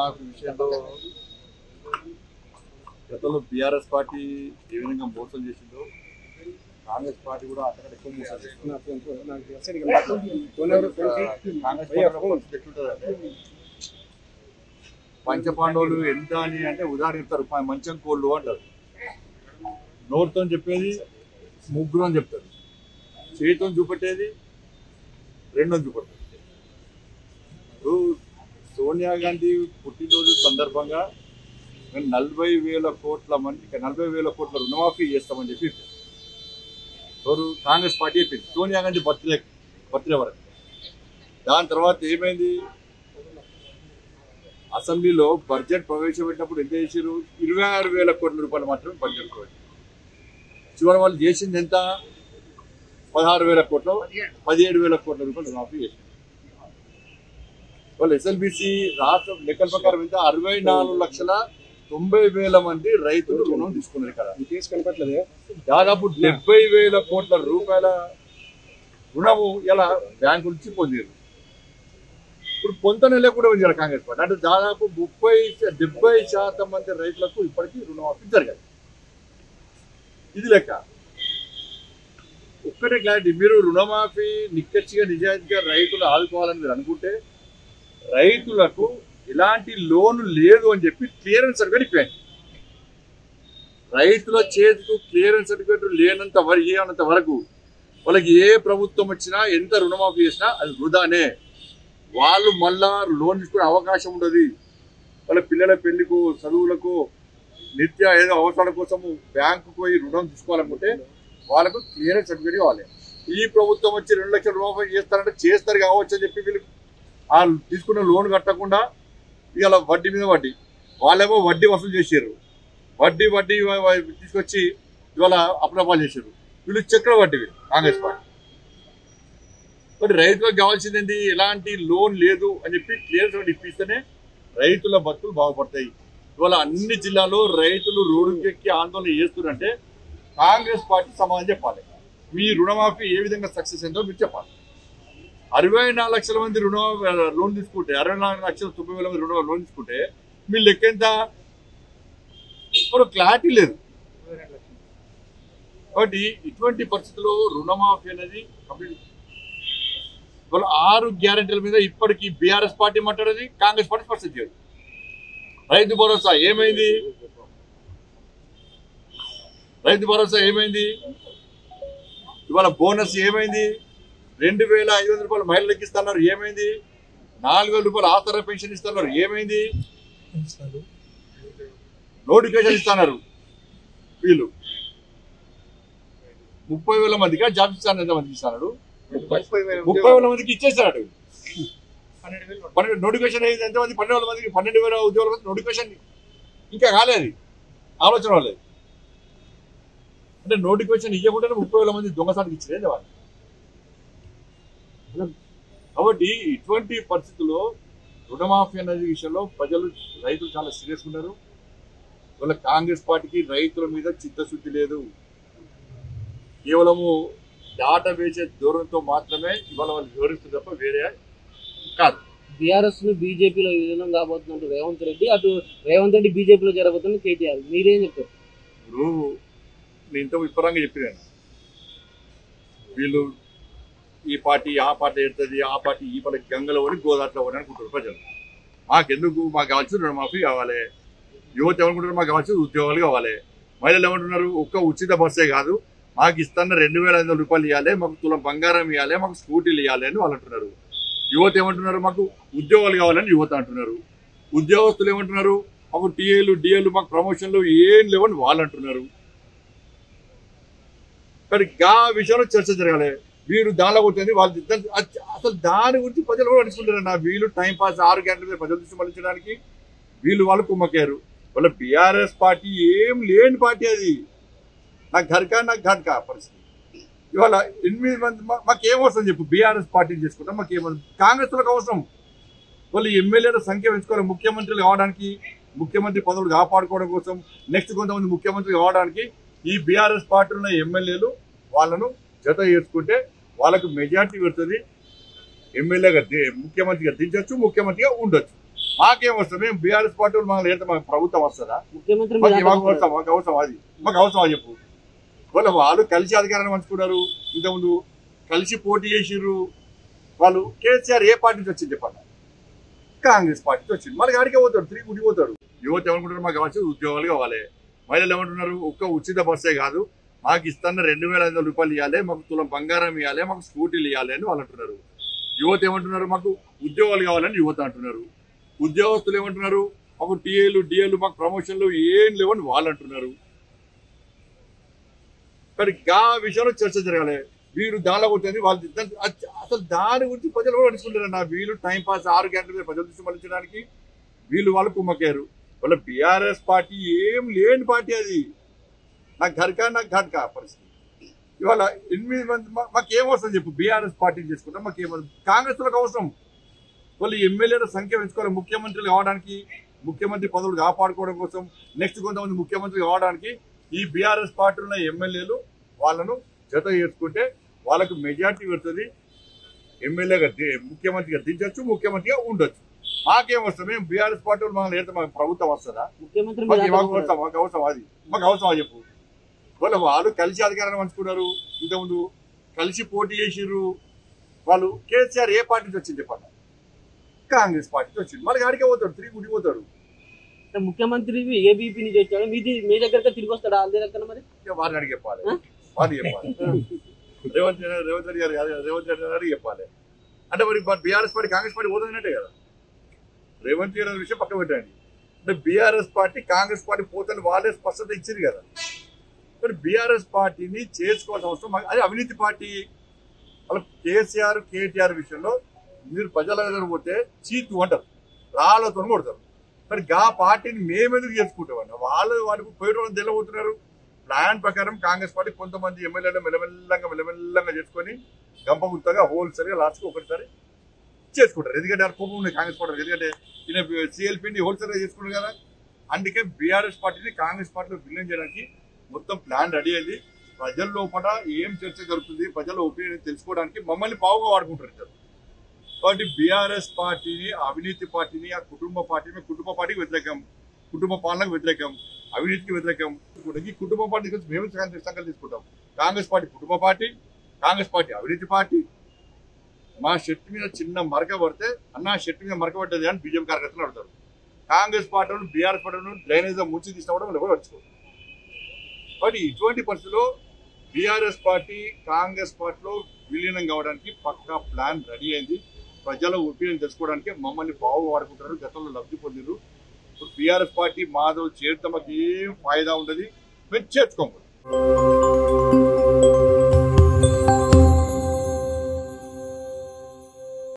రుణమాఫీ విషయంలో గతంలో బీఆర్ఎస్ పార్టీ ఏ విధంగా మోసం చేసిందో కాంగ్రెస్ పార్టీ కూడా అక్కడ ఎక్కువ మోసం చేస్తుంది. పంచపాండవులు ఎంత అని అంటే ఉదాహరణ చెప్తారు, మంచం కోళ్ళు అంటారు. నోరుతో చెప్పేది ముగ్గురు అని చెప్తారు, చేతితో చూపెట్టేది రెండో చూపెడతారు. సోనియా గాంధీ పుట్టినరోజు సందర్భంగా 40,000 కోట్ల మంది 40,000 కోట్ల రుణమాఫీ చేస్తామని చెప్పి కాంగ్రెస్ పార్టీ చెప్పింది సోనియా గాంధీ బర్త్డే వరకు. దాని తర్వాత ఏమైంది, అసెంబ్లీలో బడ్జెట్ ప్రవేశపెట్టినప్పుడు ఎంత చేసారు, 26,000 కోట్ల రూపాయలు మాత్రమే బడ్జెట్ ప్రవేశం. చివరి వాళ్ళు చేసింది ఎంత, 16,000 కోట్లు 17,000 కోట్ల రూపాయలు రుణమాఫీ చేసింది. వాళ్ళు ఎస్ఎల్బిసి రాష్ట్ర లెక్కల ప్రకారం ఎంత 64,90,000 మంది రైతులు రుణం తీసుకున్నారు. ఇక్కడ దాదాపు 70,000 కోట్ల రూపాయల రుణము ఇలా బ్యాంకు నుంచి పొందారు. ఇప్పుడు పొంతనలే కూడా ఉంది కాంగ్రెస్ పార్టీ. అంటే దాదాపు 70% మంది రైతులకు ఇప్పటికీ రుణమాఫీ జరిగాయి. ఇది లెక్క. ఒక్కటే క్లారిటీ, మీరు రుణమాఫీ నిక్కచ్చిగా నిజాయితీగా రైతులు ఆదుకోవాలని మీరు అనుకుంటే రైతులకు ఎలాంటి లోను లేదు అని చెప్పి క్లియరెన్స్ సర్టిఫికేట్ ఇవ్వండి. రైతుల చేతికి క్లియరెన్స్ సర్టిఫికేట్ లేనంత వరకు వాళ్ళకి ఏ ప్రభుత్వం వచ్చినా ఎంత రుణమాఫీ చేసినా అది వృధానే. వాళ్ళు మళ్ళా లోన్ తీసుకునే అవకాశం ఉండదు. వాళ్ళ పిల్లల పెళ్లికు చదువులకు నిత్య ఏదో అవసరాల కోసము బ్యాంకు పోయి రుణం తీసుకోవాలనుకుంటే వాళ్ళకు క్లియరెన్స్ సర్టిఫికేట్ కావాలి. ఈ ప్రభుత్వం వచ్చి 2 లక్షల రుణమాఫీ చేస్తారంటే చేస్తారు కావచ్చు అని చెప్పి వీళ్ళు ఆ తీసుకున్న లోన్ కట్టకుండా ఇవాళ వడ్డీ మీద వడ్డీ, వాళ్ళేమో వడ్డీ వసూలు చేసారు. వడ్డీ తీసుకొచ్చి ఇవాళ అప్రపాలు చేశారు. వీళ్ళు చక్ర వడ్డీ కాంగ్రెస్ పార్టీ. బట్ రైతులకు కావాల్సింది ఏంటి, ఎలాంటి లోన్ లేదు అని చెప్పి క్లియర్ ఇప్పిస్తేనే రైతుల బతుకులు బాగుపడతాయి. ఇవాళ అన్ని జిల్లాలో రైతులు రోడ్డుకెక్కి ఆందోళన చేస్తున్నారంటే కాంగ్రెస్ పార్టీ సమాధానం చెప్పాలి. మీ రుణమాఫీ ఏ విధంగా సక్సెస్ అయిందో మీరు చెప్పాలి. 64 లక్షల మంది లోన్ తీసుకుంటే 64,90,000 మంది లోన్ తీసుకుంటే మీ లెక్క ఎంత, క్లారిటీ లేదు. కాబట్టి ఇటువంటి పరిస్థితుల్లో రుణమాఫీ అనేది కంప్లీట్. ఇవాళ 6 గ్యారెంటీల మీద ఇప్పటికీ బీఆర్ఎస్ పార్టీ మాట్లాడేది, కాంగ్రెస్ పార్టీ స్పష్టం చేయదు. రైతు భరోసా ఏమైంది, ఇవాళ బోనస్ ఏమైంది, 2,500 రూపాయలు మహిళలకు ఇస్తున్నారు ఏమైంది, 4,000 రూపాయలు ఆసరా పెన్షన్ ఇస్తున్నారు ఏమైంది, నోటిఫికేషన్ ఇస్తున్నారు. వీళ్ళు 30,000 మందిగా జాబ్ ఇస్తాను, ఎంతమందికి ఇస్తున్నాడు, 30,000 మందికి ఇచ్చేస్తాడు. నోటిఫికేషన్ అయింది ఎంతమంది, 12,000 మందికి 12,000 ఉద్యోగుల మంది నోటిఫికేషన్ ఇంకా కాలేదు. ఆలోచన వాళ్ళది అంటే నోటిఫికేషన్ ఇవ్వకుండానే 30,000 మంది దొంగసాటికి ఇచ్చేది వాళ్ళు. కాబట్టి ఇటువంటి పరిస్థితుల్లో రుణమాఫీ అనే విషయంలో రైతులు చాలా సీరియస్ ఉన్నారు. వాళ్ళ కాంగ్రెస్ పార్టీకి రైతుల మీద చిత్తశుద్ధి లేదు. కేవలము దాట వేసే ధోరణితో మాత్రమే ఇవాళ వాళ్ళు వివరిస్తుంది తప్ప వేరే కాదు. బీఆర్ఎస్ ను బీజేపీలో విలీనం కాబోతున్నట్టు రేవంత్ రెడ్డి, అటు రేవంత్ రెడ్డి బీజేపీలో జరగబోతున్న కేటీఆర్, మీరేం చెప్తారు? ఇప్పుడు నేను ఇంత విపరంగా చెప్పినాను, వీళ్ళు ఈ పార్టీ ఆ పార్టీ ఎడుతుంది, ఆ పార్టీ ఈ పార్టీ గంగలో అని గోదాట్లో అని అనుకుంటారు ప్రజలు. మాకెందుకు, మాకు కావాల్సిన రుణమాఫీ కావాలి. యువత ఏమనుకుంటారు, మాకు కావాల్సిన ఉద్యోగాలు కావాలి. మహిళలు ఏమంటున్నారు, ఒక్క ఉచిత బస్సే కాదు, మాకు ఇస్తున్న 2,500 రూపాయలు ఇవ్వాలి, మాకు తులం బంగారం ఇవ్వాలి, మాకు స్కూటీలు ఇవ్వాలి అని వాళ్ళు అంటున్నారు. యువత ఏమంటున్నారు, మాకు ఉద్యోగాలు కావాలని యువత అంటున్నారు. ఉద్యోగస్తులు ఏమంటున్నారు, మాకు టీఏలు డిఏలు మాకు ప్రమోషన్లు ఏం లేవని వాళ్ళు అంటున్నారు. కానీ ఆ విషయంలో చర్చ జరగాలి. వీరు దానిలో కొట్టింది వాళ్ళు అసలు దాని గురించి ప్రజలు కూడా అనుకుంటారు. వీళ్ళు టైంపాస్ 6 గంటల మీద ప్రజల దృష్టి మళ్లించడానికి వాళ్ళు కుమ్మకారు. వాళ్ళ బీఆర్ఎస్ పార్టీ ఏం లేని పార్టీ అది. నాకు ఘట్కా పరిస్థితి. ఇవాళ 8 మంది మాకేం అవసరం చెప్పు, బీఆర్ఎస్ పార్టీని చేసుకుంటాం, మాకేమవుతుంది, కాంగ్రెస్లకు అవసరం. వాళ్ళు ఎమ్మెల్యేల సంఖ్య పెంచుకోవాలి, ముఖ్యమంత్రులు కావడానికి, ముఖ్యమంత్రి పదవులు కాపాడుకోవడం కోసం, నెక్స్ట్ కొంతమంది ముఖ్యమంత్రి కావడానికి ఈ బీఆర్ఎస్ పార్టీ ఉన్న ఎమ్మెల్యేలు వాళ్ళను జత చేసుకుంటే వాళ్ళకు మెజార్టీ పెడుతుంది. ఎమ్మెల్యేగా ముఖ్యమంత్రిగా దించవచ్చు, ముఖ్యమంత్రిగా ఉండొచ్చు. మాకేం వస్తుంది? మేము బీఆర్ఎస్ పార్టీ మమ్మల్ని ఏదైతే మాకు ప్రభుత్వం వస్తుందా? ముఖ్యమంత్రి మాకు అవసరం అది మాకు అవసరం చెప్పు. వాళ్ళు కలిసి అధికారాన్ని పంచుకున్నారు, ఇంతకుముందు కలిసి పోటీ చేసిర్రు. వాళ్ళు కేసీఆర్ ఏ పార్టీ నుంచి వచ్చింది చెప్పండి? కాంగ్రెస్ పార్టీ వచ్చింది. మళ్ళీ గాడికే పోతాడు, తిరిగి గుడి పోతాడు. యువత ఏమనుకుంటారు? మాకు కావాల్సి ఉద్యోగాలు కావాలి. మహిళలు ఏమంటున్నారు? ఒక్క ఉచిత బస్సే కాదు, మాకు ఇస్తున్న 2,500 రూపాయలు ఇవ్వాలి, మాకు తులం బంగారం ఇవ్వాలి, మాకు స్కూటీలు ఇవ్వాలి అని వాళ్ళు అంటున్నారు. యువత ఏమంటున్నారు? మాకు ఉద్యోగాలు కావాలని యువత అంటున్నారు. ఉద్యోగస్తులు ఏమంటున్నారు? మాకు టీఏలు డిఏలు మాకు ప్రమోషన్లు ఏం లేవని వాళ్ళు అంటున్నారు. కానీ ఆ విషయంలో చర్చ జరగాలి. వీళ్ళు దానిలో కొట్టింది వాళ్ళు అసలు దాని గురించి ప్రజలు కూడా అనుకుంటారన్న. వీళ్ళు టైం పాస్ 6 గంటల మీద ప్రజల దృష్టి మళ్ళించడానికి వాళ్ళు కుమ్మకారు. వాళ్ళ బీఆర్ఎస్ పార్టీ ఏం లేని పార్టీ అది. నాకు ఘట్కా పరిస్థితి. ఇవాళ 8 మంది మాకేమవసరం చెప్పు? బీఆర్ఎస్ పార్టీని చేసుకుంటాం, మాకేమవుతుంది? కాంగ్రెస్ వాళ్ళకి అవసరం. వాళ్ళు ఎమ్మెల్యేల సంఖ్య పెంచుకోవాలి, ముఖ్యమంత్రులు కావడానికి, ముఖ్యమంత్రి పదవులు కాపాడుకోవడం కోసం, నెక్స్ట్ కొంతమంది ముఖ్యమంత్రులు కావడానికి ఈ బీఆర్ఎస్ పార్టీ ఉన్న ఎమ్మెల్యేలు వాళ్ళను జత చేసుకుంటే వాళ్ళకు మెజార్టీ పెడుతుంది. ఎమ్మెల్యేగా ముఖ్యమంత్రిగా దించవచ్చు, ముఖ్యమంత్రిగా ఉండొచ్చు. మాకేం వస్తుంది? మేము బీఆర్ఎస్ పార్టీ మమ్మల్ని ఏదైతే మాకు ప్రభుత్వం వస్తుందా? ముఖ్యమంత్రి మాకు అవసరం అది మాకు అవసరం చెప్పు. వాళ్ళు కలిసి అధికారాన్ని పంచుకున్నారు, ఇంతకుముందు కలిసి పోటీ చేసిర్రు. వాళ్ళు కేసీఆర్ ఏ పార్టీ నుంచి వచ్చింది చెప్పండి? కాంగ్రెస్ పార్టీ వచ్చింది. మళ్ళీ గాడికే పోతాడు, తిరిగి గుడి పోతాడు. ముఖ్యమంత్రి ఏబీపీ నుంచి వచ్చాడు, మీ దగ్గర తిరిగి వస్తాడు వాళ్ళ దగ్గర. మరి వారిని అడిగి చెప్పాలి, వారిని చెప్పాలి. రేవంత్ రెడ్డి గారు చెప్పాలి. అంటే మరి బీఆర్ఎస్ పార్టీ కాంగ్రెస్ పార్టీ పోతుందంటే కదా. రేవంత్ రెడ్డి గారి విషయం పక్కన పెట్టండి. అంటే బీఆర్ఎస్ పార్టీ కాంగ్రెస్ పార్టీ పోతుంది వాళ్ళే స్పష్టత ఇచ్చింది కదా. మరి బీఆర్ఎస్ పార్టీని చేసుకోవాల్సిన అవసరం. అది అవినీతి పార్టీ. వాళ్ళ కేసీఆర్ కేటీఆర్ విషయంలో మీరు ప్రజల దగ్గర పోతే చీతు అంటారు, రాళ్లతో కొడతారు. మరి ఆ పార్టీని మేమెందుకు చేసుకుంటామన్న? వాళ్ళకి పోయేటోళ్ళని తెల్లబోతున్నారు. ప్లాన్ ప్రకారం కాంగ్రెస్ పార్టీ కొంతమంది ఎమ్మెల్యేలు మెల్లమెల్లంగా చేసుకొని గంపగుత్తగా హోల్సేల్గా లాస్ట్కి ఒకటిసారి చేసుకుంటారు. ఎందుకంటే ఆ కోపం ఉంది కాంగ్రెస్ పార్టీ. ఎందుకంటే ఈయన సిఎల్పీని హోల్సేల్గా చేసుకుంటారు కదా. అందుకే బీఆర్ఎస్ పార్టీని కాంగ్రెస్ పార్టీలో విలీనం చేయడానికి మొత్తం ప్లాన్ రెడీ అయింది. ప్రజల లోపల ఏం చర్చ జరుగుతుంది, ప్రజల ఒపీనియన్ తెలుసుకోవడానికి మమ్మల్ని పావుగా వాడుకుంటారు. కాబట్టి బీఆర్ఎస్ పార్టీని, అవినీతి పార్టీని, ఆ కుటుంబ పార్టీకి వ్యతిరేకం, కుటుంబ పాలనకు వ్యతిరేకం, అవినీతికి వ్యతిరేకం. ఈ కుటుంబ పార్టీ గురించి మేము సంకల్పం తీసుకుంటాం. కాంగ్రెస్ పార్టీ కుటుంబ పార్టీ, కాంగ్రెస్ పార్టీ అవినీతి పార్టీ. మా షర్ట్ మీద చిన్న మరక పడితే అన్న షర్ట్ మీద మరక పడ్డది అని బీజేపీ కార్యకర్తలు అడుగుతారు. కాంగ్రెస్ పార్టీలను బీఆర్ఎస్ పార్టీలను డ్రైనేజ్ ముంచి తీసుకోవడం ఎవరు వచ్చుకోరు. కాబట్టి ఇటువంటి పరిస్థితుల్లో బీఆర్ఎస్ పార్టీ కాంగ్రెస్ పార్టీలో విలీనం కావడానికి పక్కా ప్లాన్ రెడీ అయింది. ప్రజల ఒపీనియన్ తెలుసుకోవడానికి మమ్మల్ని బాగు వాడుకుంటారు. గతంలో లబ్ధి పొందిరు. ఇప్పుడు బీఆర్ఎస్ పార్టీ మాధవ్ చేరితే మాకు ఏం ఫాయిదా ఉండదు, మేము చేర్చుకోము.